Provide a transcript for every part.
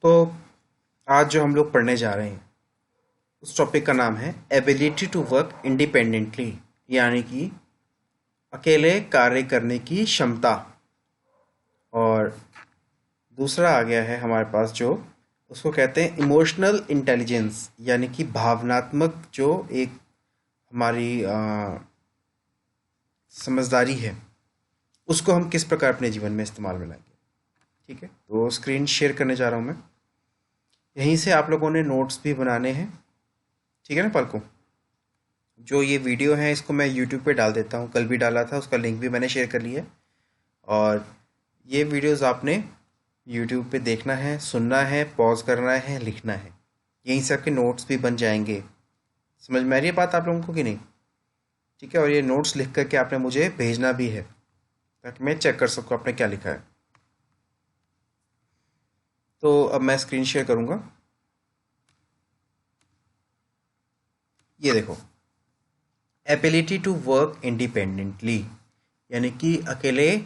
तो आज जो हम लोग पढ़ने जा रहे हैं उस टॉपिक का नाम है एबिलिटी टू वर्क इंडिपेंडेंटली, यानी कि अकेले कार्य करने की क्षमता। और दूसरा आ गया है हमारे पास जो उसको कहते हैं इमोशनल इंटेलिजेंस, यानी कि भावनात्मक जो एक हमारी समझदारी है उसको हम किस प्रकार अपने जीवन में इस्तेमाल में लाएंगे। ठीक है, तो स्क्रीन शेयर करने जा रहा हूँ मैं। यहीं से आप लोगों ने नोट्स भी बनाने हैं। ठीक है ना पलको? जो ये वीडियो है इसको मैं यूट्यूब पे डाल देता हूँ, कल भी डाला था, उसका लिंक भी मैंने शेयर कर लिया है। और ये वीडियोस आपने यूट्यूब पे देखना है, सुनना है, पॉज करना है, लिखना है। यहीं से आपके नोट्स भी बन जाएंगे। समझ में आ रही है बात आप लोगों को कि नहीं? ठीक है, और ये नोट्स लिख करके आपने मुझे भेजना भी है ताकि मैं चेक कर सकूँ आपने क्या लिखा है। तो अब मैं स्क्रीन शेयर करूँगा। ये देखो, एबिलिटी टू वर्क इंडिपेंडेंटली यानी कि अकेले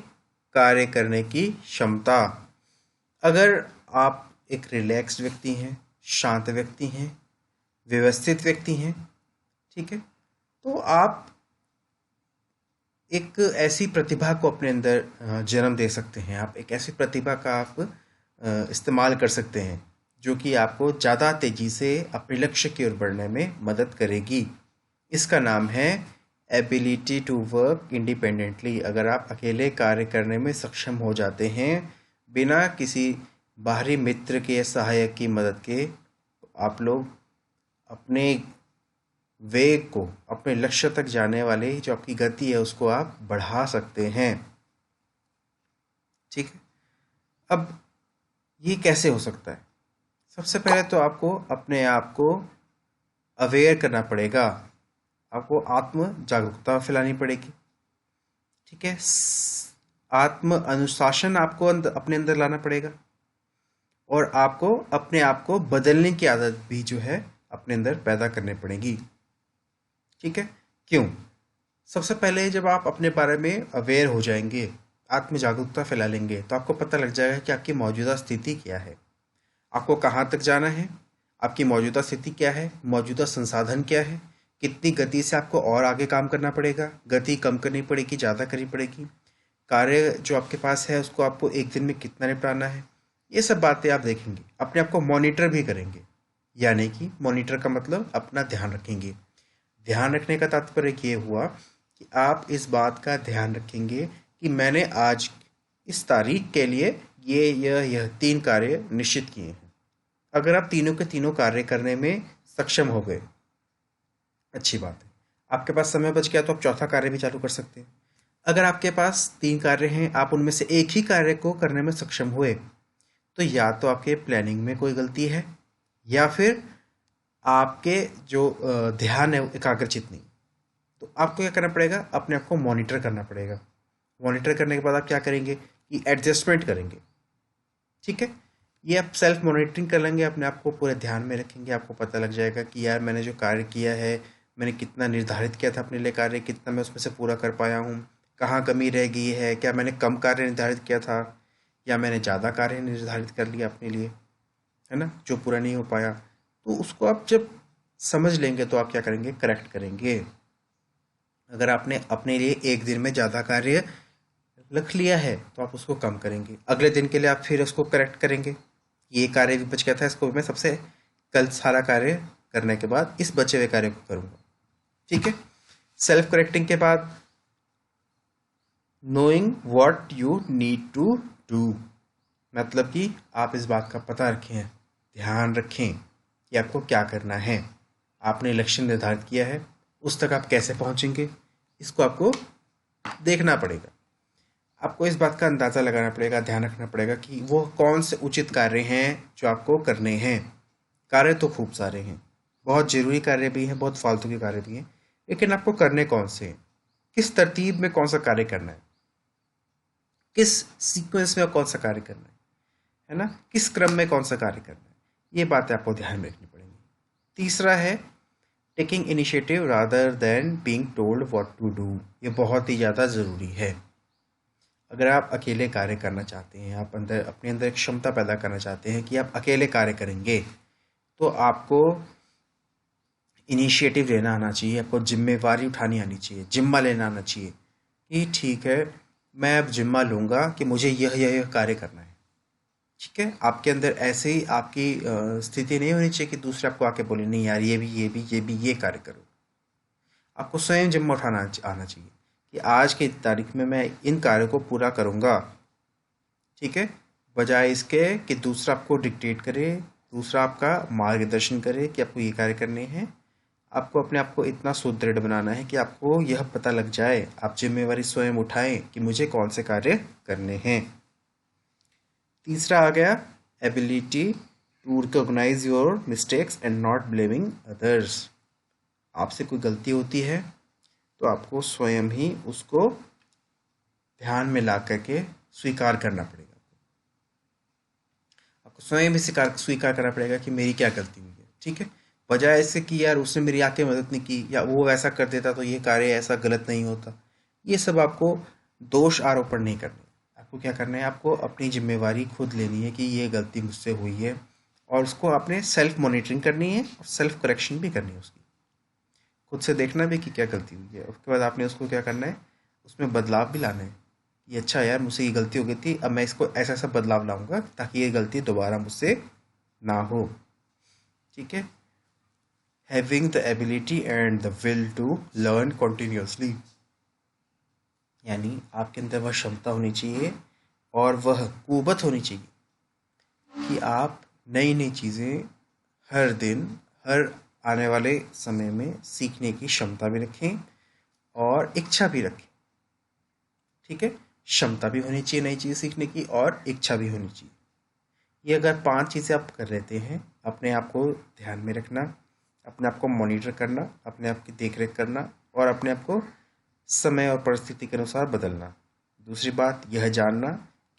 कार्य करने की क्षमता। अगर आप एक रिलैक्स्ड व्यक्ति हैं, शांत व्यक्ति हैं, व्यवस्थित व्यक्ति हैं, ठीक है, तो आप एक ऐसी प्रतिभा को अपने अंदर जन्म दे सकते हैं। आप एक ऐसी प्रतिभा का आप इस्तेमाल कर सकते हैं जो कि आपको ज़्यादा तेज़ी से अपने लक्ष्य की ओर बढ़ने में मदद करेगी। इसका नाम है एबिलिटी टू वर्क इंडिपेंडेंटली। अगर आप अकेले कार्य करने में सक्षम हो जाते हैं बिना किसी बाहरी मित्र के या सहायक की मदद के, तो आप लोग अपने वेग को, अपने लक्ष्य तक जाने वाले जो आपकी गति है उसको आप बढ़ा सकते हैं। ठीक है, अब ये कैसे हो सकता है? सबसे पहले तो आपको अपने आप को अवेयर करना पड़ेगा, आपको आत्म जागरूकता फैलानी पड़ेगी। ठीक है, आत्म अनुशासन आपको अपने अंदर लाना पड़ेगा और आपको अपने आप को बदलने की आदत भी जो है अपने अंदर पैदा करनी पड़ेगी। ठीक है, क्यों? सबसे पहले जब आप अपने बारे में अवेयर हो जाएंगे, आत्म जागरूकता फैला लेंगे, तो आपको पता लग जाएगा कि आपकी मौजूदा स्थिति क्या है, आपको कहाँ तक जाना है, आपकी मौजूदा स्थिति क्या है, मौजूदा संसाधन क्या है, कितनी गति से आपको और आगे काम करना पड़ेगा, गति कम करनी पड़ेगी, ज़्यादा करनी पड़ेगी, कार्य जो आपके पास है उसको आपको एक दिन में कितना निपटाना है। ये सब बातें आप देखेंगे, अपने आप को मॉनिटर भी करेंगे। यानी कि मॉनिटर का मतलब अपना ध्यान रखेंगे। ध्यान रखने का तात्पर्य ये हुआ कि आप इस बात का ध्यान रखेंगे कि मैंने आज इस तारीख के लिए यह 3 कार्य निश्चित किए हैं। अगर आप तीनों के तीनों कार्य करने में सक्षम हो गए, अच्छी बात है। आपके पास समय बच गया तो आप चौथा कार्य भी चालू कर सकते हैं। अगर आपके पास 3 कार्य हैं, आप उनमें से एक ही कार्य को करने में सक्षम हुए, तो या तो आपके प्लानिंग में कोई गलती है या फिर आपके जो ध्यान है वो एकाग्रचित नहीं। तो आपको क्या करना पड़ेगा? अपने आप को मॉनिटर करना पड़ेगा। मॉनिटर करने के बाद आप क्या करेंगे कि एडजस्टमेंट करेंगे। ठीक है, ये आप सेल्फ मॉनिटरिंग कर लेंगे, अपने आप को पूरे ध्यान में रखेंगे। आपको पता लग जाएगा कि यार मैंने जो कार्य किया है, मैंने कितना निर्धारित किया था अपने लिए कार्य, कितना मैं उसमें से पूरा कर पाया हूँ, कहाँ कमी रह गई है, क्या मैंने कम कार्य निर्धारित किया था या मैंने ज़्यादा कार्य निर्धारित कर लिया अपने लिए, है ना, जो पूरा नहीं हो पाया। तो उसको आप जब समझ लेंगे तो आप क्या करेंगे? करेक्ट करेंगे। अगर आपने अपने लिए एक दिन में ज़्यादा कार्य रख लिया है तो आप उसको कम करेंगे, अगले दिन के लिए आप फिर उसको करेक्ट करेंगे। ये कार्य भी बच गया था, इसको भी मैं सबसे कल सारा कार्य करने के बाद इस बचे हुए कार्य को करूँगा। ठीक है, सेल्फ करेक्टिंग के बाद knowing what you need to do, मतलब कि आप इस बात का पता रखें, ध्यान रखें कि आपको क्या करना है। आपने लक्ष्य निर्धारित किया है, उस तक आप कैसे पहुंचेंगे, इसको आपको देखना पड़ेगा। आपको इस बात का अंदाज़ा लगाना पड़ेगा, ध्यान रखना पड़ेगा कि वो कौन से उचित कार्य हैं जो आपको करने हैं। कार्य तो खूब सारे हैं, बहुत ज़रूरी कार्य भी हैं, बहुत फालतू के कार्य भी हैं, लेकिन आपको करने कौन से हैं, किस तरतीब में कौन सा कार्य करना है, किस सीक्वेंस में कौन सा कार्य करना है ना, किस क्रम में कौन सा कार्य करना है, ये बातें आपको ध्यान में रखनी पड़ेंगी। तीसरा है taking initiative rather than being told what to do. ये बहुत ही ज़्यादा ज़रूरी है। अगर आप अकेले कार्य करना चाहते हैं, आप अपने अंदर एक क्षमता पैदा करना चाहते हैं कि आप अकेले कार्य करेंगे, तो आपको इनिशिएटिव लेना आना चाहिए, आपको जिम्मेवारी उठानी आनी चाहिए, जिम्मा लेना आना चाहिए कि ठीक है, मैं अब जिम्मा लूँगा कि मुझे यह कार्य करना है। ठीक है, आपके अंदर ऐसे ही आपकी स्थिति नहीं होनी चाहिए कि दूसरे आपको आके बोले नहीं यार ये कार्य करो। आपको स्वयं जिम्मा उठाना आना चाहिए कि आज की तारीख में मैं इन कार्यों को पूरा करूँगा। ठीक है, बजाय इसके कि दूसरा आपको डिक्टेट करे, दूसरा आपका मार्गदर्शन करे कि आपको ये कार्य करने हैं। आपको अपने आप को इतना सुदृढ़ बनाना है कि आपको यह पता लग जाए, आप जिम्मेवारी स्वयं उठाएं कि मुझे कौन से कार्य करने हैं। तीसरा आ गया ability to recognise your mistakes and not blaming others. आपसे कोई गलती होती है तो आपको स्वयं ही उसको ध्यान में ला करके स्वीकार करना पड़ेगा। आपको स्वयं भी स्वीकार करना पड़ेगा कि मेरी क्या गलती हुई है। ठीक है, बजाय ऐसे कि यार उसने मेरी आके मदद नहीं की या वो ऐसा कर देता तो ये कार्य ऐसा गलत नहीं होता। ये सब आपको दोष आरोपण नहीं करने। आपको क्या करना है, आपको अपनी जिम्मेवारी खुद लेनी है कि ये गलती मुझसे हुई है और उसको आपने सेल्फ मॉनिटरिंग करनी है और सेल्फ करेक्शन भी करनी है उसकी। खुद से देखना भी कि क्या गलती हुई है, उसके बाद आपने उसको क्या करना है, उसमें बदलाव भी लाना है कि अच्छा यार मुझसे ये गलती हो गई थी, अब मैं इसको ऐसा ऐसा बदलाव लाऊंगा ताकि ये गलती दोबारा मुझसे ना हो। ठीक है, having the ability and the will to learn continuously, यानी आपके अंदर वह क्षमता होनी चाहिए और वह कुवत होनी चाहिए कि आप नई नई चीज़ें हर दिन, हर आने वाले समय में सीखने की क्षमता भी रखें और इच्छा भी रखें। ठीक है, क्षमता भी होनी चाहिए नई चीज़ सीखने की और इच्छा भी होनी चाहिए। ये अगर 5 चीज़ें आप कर लेते हैं, अपने आप को ध्यान में रखना, अपने आप को मॉनिटर करना, अपने आप की देख रेख करना और अपने आप को समय और परिस्थिति के अनुसार बदलना। दूसरी बात यह जानना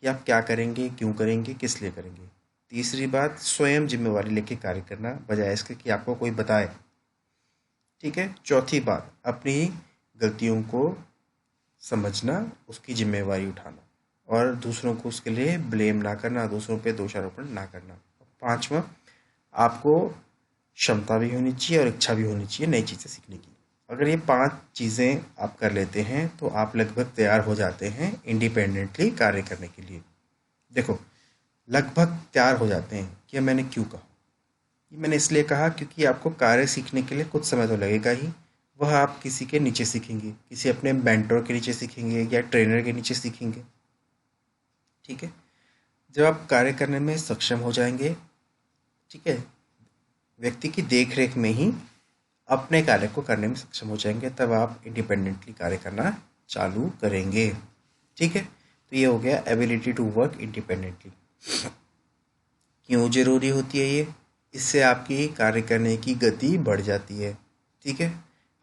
कि आप क्या करेंगे, क्यों करेंगे, किस लिए करेंगे। तीसरी बात स्वयं जिम्मेवारी लेके कार्य करना बजाय इसके कि आपको कोई बताए। ठीक है, चौथी बात अपनी गलतियों को समझना, उसकी जिम्मेवारी उठाना और दूसरों को उसके लिए ब्लेम ना करना, दूसरों पे दोषारोपण ना करना। पांचवा, आपको क्षमता भी होनी चाहिए और इच्छा भी होनी चाहिए नई चीज़ें सीखने की। अगर ये 5 चीज़ें आप कर लेते हैं तो आप लगभग तैयार हो जाते हैं इंडिपेंडेंटली कार्य करने के लिए। देखो, लगभग तैयार हो जाते हैं कि मैंने क्यों कहा, ये मैंने इसलिए कहा क्योंकि आपको कार्य सीखने के लिए कुछ समय तो लगेगा ही। वह आप किसी के नीचे सीखेंगे, किसी अपने मेंटर के नीचे सीखेंगे या ट्रेनर के नीचे सीखेंगे। ठीक है, जब आप कार्य करने में सक्षम हो जाएंगे, ठीक है, व्यक्ति की देख रेख में ही अपने कार्य को करने में सक्षम हो जाएंगे, तब आप इंडिपेंडेंटली कार्य करना चालू करेंगे। ठीक है, तो ये हो गया एबिलिटी टू वर्क इंडिपेंडेंटली। क्यों जरूरी होती है ये? इससे आपकी कार्य करने की गति बढ़ जाती है। ठीक है,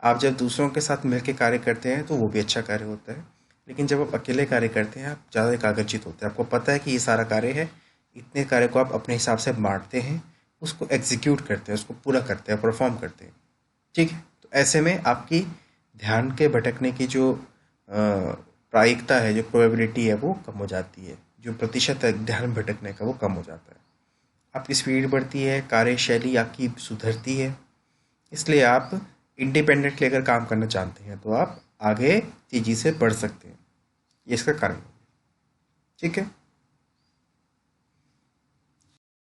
आप जब दूसरों के साथ मिलकर कार्य करते हैं तो वो भी अच्छा कार्य होता है, लेकिन जब आप अकेले कार्य करते हैं आप ज़्यादा एकाग्रचित होते हैं। आपको पता है कि ये सारा कार्य है, इतने कार्य को आप अपने हिसाब से बांटते हैं, उसको एग्जीक्यूट करते हैं, उसको पूरा करते हैं, परफॉर्म करते हैं। ठीक है, तो ऐसे में आपकी ध्यान के भटकने की जो प्रायिकता है, जो प्रोबेबिलिटी है वो कम हो जाती है, जो प्रतिशत है ध्यान भटकने का वो कम हो जाता है। आपकी स्पीड बढ़ती है, कार्यशैली आपकी सुधरती है। इसलिए आप इंडिपेंडेंटली अगर काम करना चाहते हैं तो आप आगे तेजी से बढ़ सकते हैं। ये इसका कारण है। ठीक है।